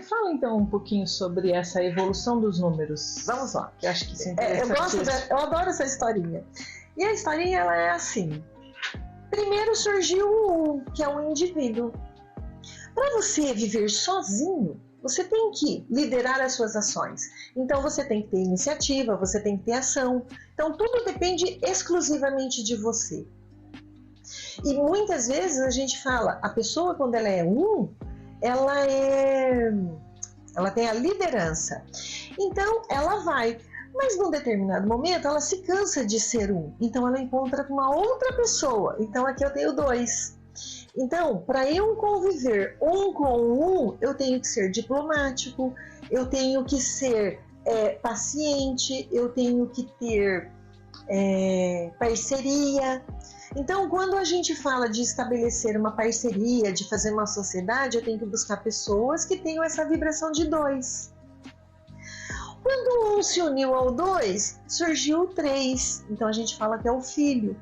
fala então um pouquinho sobre essa evolução dos números. Vamos lá. Que eu acho que isso é interessante. Eu adoro essa historinha. E a historinha, ela é assim. Primeiro surgiu o 1, que é um indivíduo. Para você viver sozinho, você tem que liderar as suas ações. Então você tem que ter iniciativa, você tem que ter ação. Então tudo depende exclusivamente de você. E muitas vezes a gente fala, a pessoa quando ela é 1, ela tem a liderança. Então ela vai, mas num determinado momento ela se cansa de ser 1. Então ela encontra com uma outra pessoa. Então aqui eu tenho 2. Então, para eu conviver 1 com 1, eu tenho que ser diplomático, eu tenho que ser paciente, eu tenho que ter parceria. Então, quando a gente fala de estabelecer uma parceria, de fazer uma sociedade, eu tenho que buscar pessoas que tenham essa vibração de 2. Quando 1 se uniu ao 2, surgiu o 3. Então, a gente fala que é o filho.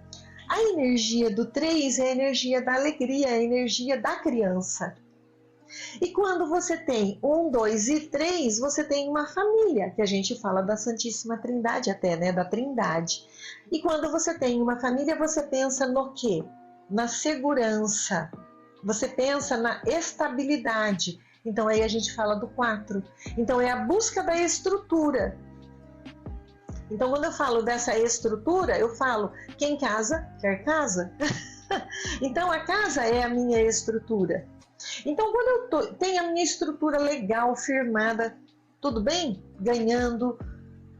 A energia do 3 é a energia da alegria, é a energia da criança. E quando você tem 1, 2 e 3, você tem uma família, que a gente fala da Santíssima Trindade até, né? Da Trindade. E quando você tem uma família, você pensa no quê? Na segurança. Você pensa na estabilidade. Então aí a gente fala do 4. Então é a busca da estrutura. Então quando eu falo dessa estrutura, eu falo, quem casa, quer casa. Então a casa é a minha estrutura. Então quando eu tenho a minha estrutura legal, firmada, tudo bem? Ganhando,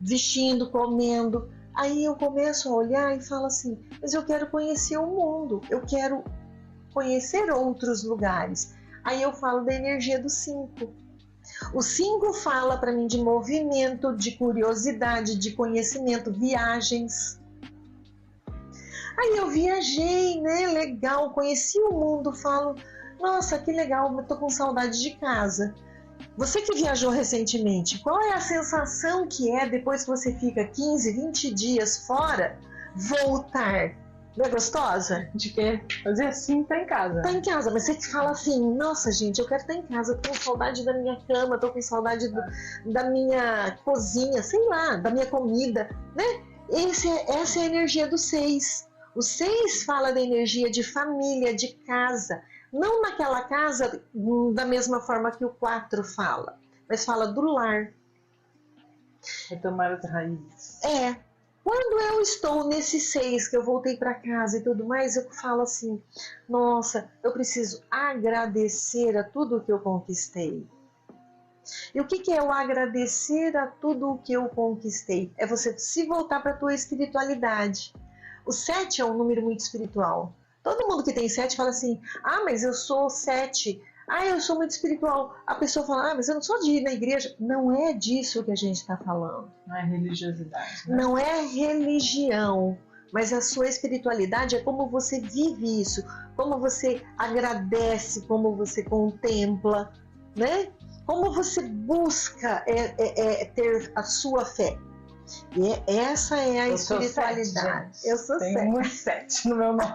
vestindo, comendo, aí eu começo a olhar e falo assim, mas eu quero conhecer o mundo, eu quero conhecer outros lugares. Aí eu falo da energia do 5. O 5 fala para mim de movimento, de curiosidade, de conhecimento, viagens. Aí eu viajei, né? Legal, conheci o mundo, falo, nossa, que legal, eu tô com saudade de casa. Você que viajou recentemente, qual é a sensação que é depois que você fica 15, 20 dias fora, voltar? Não é gostosa? De quer fazer assim, tá em casa. Tá em casa, mas você que fala assim, nossa gente, eu quero estar em casa, tô com saudade da minha cama, tô com saudade da minha cozinha, sei lá, da minha comida, né? Essa é a energia do 6. O 6 fala da energia de família, de casa. Não naquela casa da mesma forma que o 4 fala, mas fala do lar. Retomar as raízes. Quando eu estou nesse 6, que eu voltei para casa e tudo mais, eu falo assim, nossa, eu preciso agradecer a tudo que eu conquistei. E o que é o agradecer a tudo o que eu conquistei? É você se voltar para a tua espiritualidade. O 7 é um número muito espiritual. Todo mundo que tem 7 fala assim, mas eu sou 7, eu sou muito espiritual. A pessoa fala, mas eu não sou de ir na igreja. Não é disso que a gente está falando. Não é religiosidade, né? Não é religião, mas a sua espiritualidade é como você vive isso, como você agradece, como você contempla, né? Como você busca ter a sua fé. E essa é a espiritualidade. Eu sou 7. Tem um 7 no meu nome.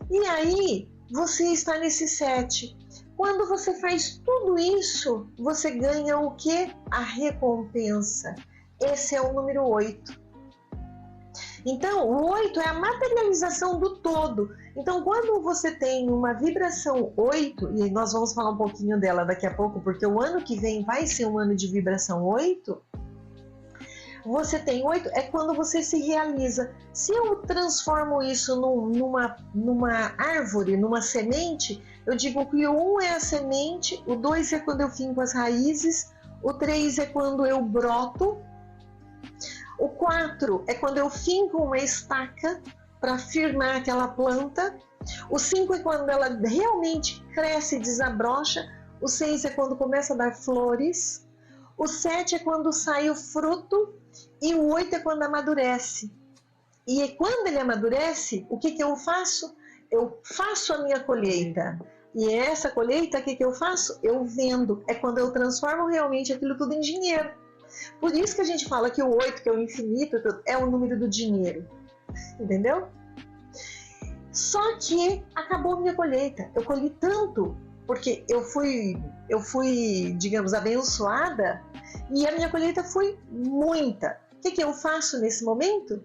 E aí, você está nesse 7. Quando você faz tudo isso, você ganha o quê? A recompensa. Esse é o número 8. Então, o 8 é a materialização do todo. Então, quando você tem uma vibração 8, e nós vamos falar um pouquinho dela daqui a pouco, porque o ano que vem vai ser um ano de vibração 8, você tem 8, é quando você se realiza. Se eu transformo isso numa árvore, numa semente, eu digo que o 1 é a semente, o 2 é quando eu finco as raízes, o 3 é quando eu broto, o 4 é quando eu finco uma estaca para firmar aquela planta, o 5 é quando ela realmente cresce e desabrocha, o 6 é quando começa a dar flores, o 7 é quando sai o fruto e o 8 é quando amadurece. E quando ele amadurece, o que eu faço? Eu faço a minha colheita. E essa colheita, o que eu faço? Eu vendo. É quando eu transformo realmente aquilo tudo em dinheiro. Por isso que a gente fala que o 8, que é o infinito, é o número do dinheiro. Entendeu? Só que acabou a minha colheita. Eu colhi tanto porque eu fui, digamos, abençoada e a minha colheita foi muita. O que eu faço nesse momento?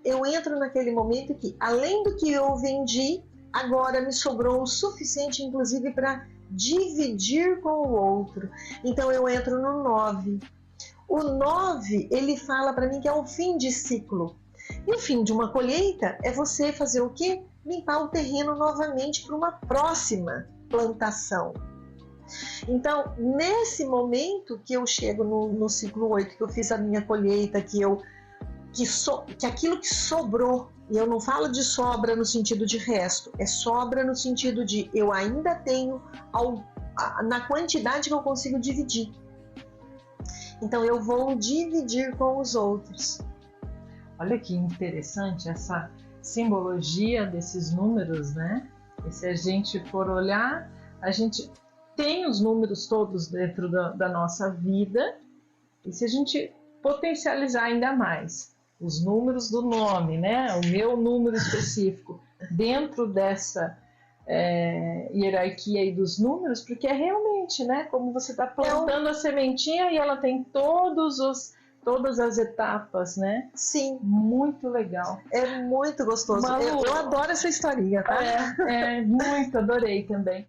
Eu entro naquele momento que, além do que eu vendi, agora me sobrou o suficiente, inclusive, para dividir com o outro. Então eu entro no 9. O 9, ele fala para mim que é o fim de ciclo. E o fim de uma colheita é você fazer o quê? Limpar o terreno novamente para uma próxima plantação. Então, nesse momento que eu chego no ciclo 8, que eu fiz a minha colheita, que aquilo que sobrou, e eu não falo de sobra no sentido de resto, é sobra no sentido de eu ainda tenho na quantidade que eu consigo dividir. Então eu vou dividir com os outros. Olha que interessante essa simbologia desses números, né? E se a gente for olhar, a gente tem os números todos dentro da nossa vida, e se a gente potencializar ainda mais os números do nome, né? O meu número específico dentro dessa hierarquia aí dos números, porque é realmente, né? Como você está plantando a sementinha e ela tem todas as etapas, né? Sim. Muito legal. É muito gostoso. Eu adoro essa historinha, tá? Muito, adorei também.